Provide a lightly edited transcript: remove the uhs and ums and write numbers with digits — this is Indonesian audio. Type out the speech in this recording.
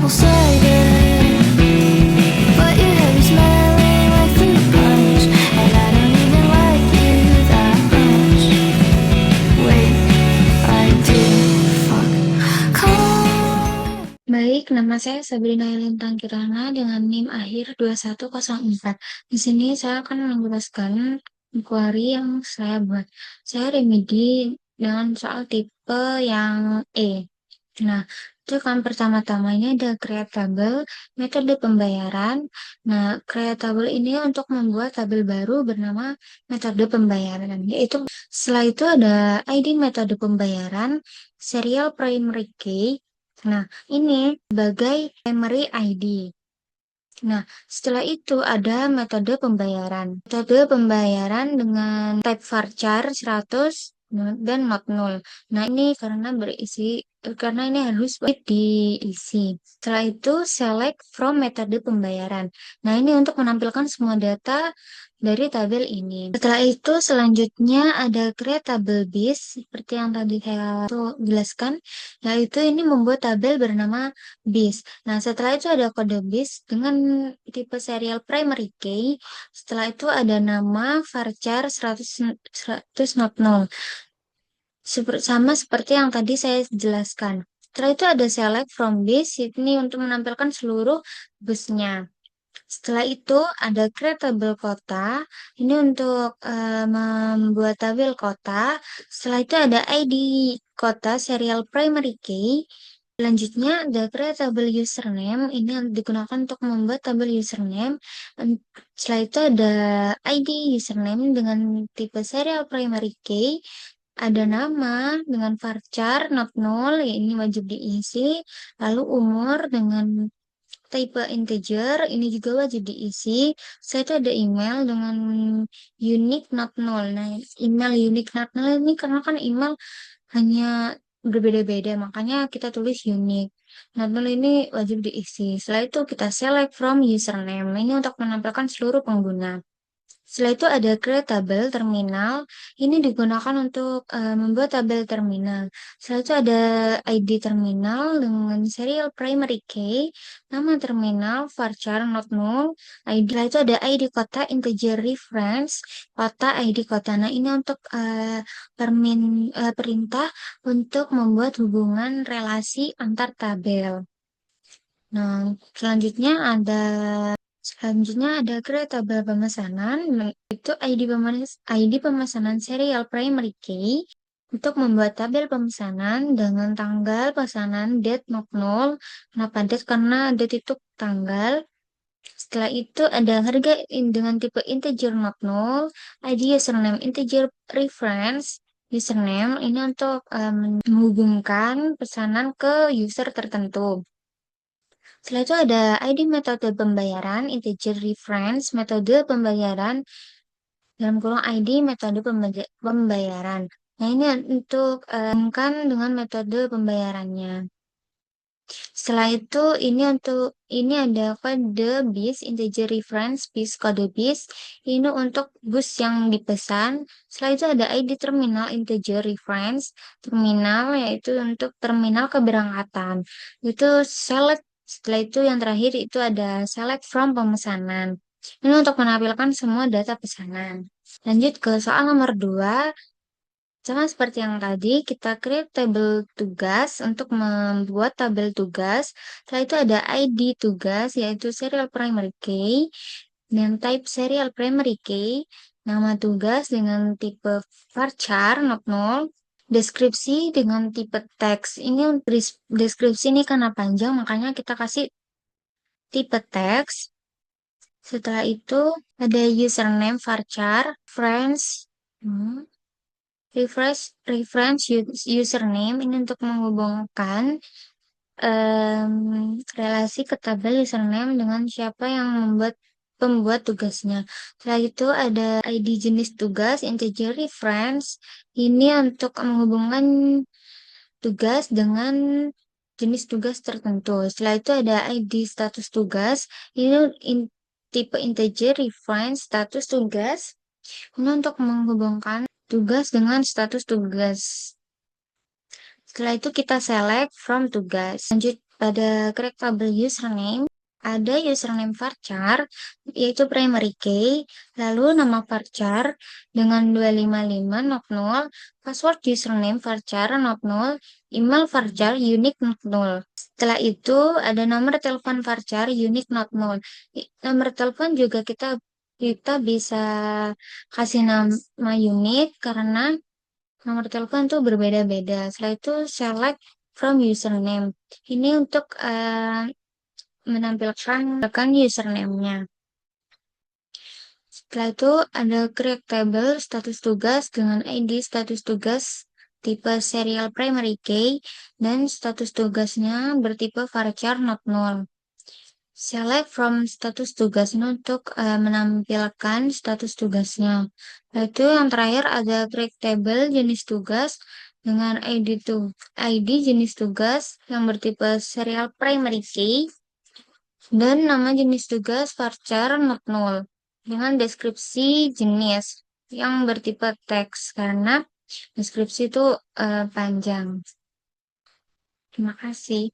apple cider, but your hair is smelling like fruit punch, and I don't even like you that much. Wait, I do. Fuck. Call. Baik, nama saya Sabrina Elintang Kirana dengan NIM akhir 2104. Di sini saya akan menjelaskan inquiry yang saya buat. Saya remedi dengan soal tipe yang E. Nah, itu kan pertama-tama ini ada create table, metode pembayaran. Nah, create table ini untuk membuat tabel baru bernama metode pembayaran. Yaitu setelah itu ada ID metode pembayaran, serial primary key. Nah, ini sebagai primary ID. Nah, setelah itu ada metode pembayaran. Metode pembayaran dengan type varchar 100 dan not null. Nah, ini karena ini harus diisi. Setelah itu select from metode pembayaran. Nah, ini untuk menampilkan semua data dari tabel ini. Setelah itu selanjutnya ada create table bis seperti yang tadi saya jelaskan, yaitu ini membuat tabel bernama bis. Nah, setelah itu ada kode bis dengan tipe serial primary key. Setelah itu ada nama varchar 100 not null. Sama seperti yang tadi saya jelaskan. Setelah itu ada select from base, ini untuk menampilkan seluruh busnya. Setelah itu ada create tabel kota, ini untuk membuat tabel kota. Setelah itu ada ID kota serial primary key. Selanjutnya ada create tabel username, ini yang digunakan untuk membuat tabel username. Setelah itu ada ID username dengan tipe serial primary key. Ada nama dengan varchar not null, ya ini wajib diisi. Lalu umur dengan tipe integer, ini juga wajib diisi. Saya itu ada email dengan unique not null. Nah, email unique not null ini karena kan email hanya berbeda-beda, makanya kita tulis unique. Not null ini wajib diisi. Setelah itu kita select from username. Ini untuk menampilkan seluruh pengguna. Setelah itu ada create tabel terminal. Ini digunakan untuk membuat tabel terminal. Setelah itu ada ID terminal dengan serial primary key, nama terminal, varchar not null, ID. Setelah itu ada ID kota integer reference, kota ID kota. Nah, ini untuk perintah untuk membuat hubungan relasi antar tabel. Nah, selanjutnya ada create tabel pemesanan, itu ID pemesanan serial primary key untuk membuat tabel pemesanan dengan tanggal pesanan date not null. Kenapa date? Karena date itu tanggal. Setelah itu ada harga dengan tipe integer not null, ID username integer reference, username ini untuk menghubungkan pesanan ke user tertentu. Setelah itu ada ID metode pembayaran, integer reference, metode pembayaran, dalam kurung ID metode pembayaran. Nah, ini untuk kan dengan metode pembayarannya. Setelah itu ini ada kode bis, integer reference, bis kode bis. Ini untuk bus yang dipesan. Setelah itu ada ID terminal, integer reference, terminal yaitu untuk terminal keberangkatan. Itu select. Setelah itu yang terakhir itu ada select from pemesanan. Ini untuk menampilkan semua data pesanan. Lanjut ke soal nomor 2. Sama seperti yang tadi, kita create tabel tugas untuk membuat tabel tugas. Setelah itu ada ID tugas, yaitu serial primary key, dan type serial primary key, nama tugas dengan tipe varchar not null, deskripsi dengan tipe teks. Ini deskripsi ini karena panjang, makanya kita kasih tipe teks. Setelah itu ada username varchar, friends, reference username ini untuk menghubungkan relasi ke tabel username dengan siapa yang pembuat tugasnya. Setelah itu ada ID jenis tugas, integer reference. Ini untuk menghubungkan tugas dengan jenis tugas tertentu. Setelah itu ada ID status tugas. Ini tipe integer reference status tugas. Ini untuk menghubungkan tugas dengan status tugas. Setelah itu kita select from tugas. Lanjut pada creatable username, ada username varchar, yaitu primary key, lalu nama varchar dengan 255 password username varchar not null, email varchar unique not null. Setelah itu ada nomor telepon varchar unique not null. Nomor telepon juga kita bisa kasih nama unik karena nomor telepon tuh berbeda-beda. Setelah itu select from username. Ini untuk menampilkan username-nya. Setelah itu ada create table status tugas dengan ID status tugas tipe serial primary key dan status tugasnya bertipe varchar not null. Select from status tugasnya untuk menampilkan status tugasnya. Lalu yang terakhir ada create table jenis tugas dengan ID jenis tugas yang bertipe serial primary key dan nama jenis tugas varchar not null dengan deskripsi jenis yang bertipe teks karena deskripsi itu panjang. Terima kasih.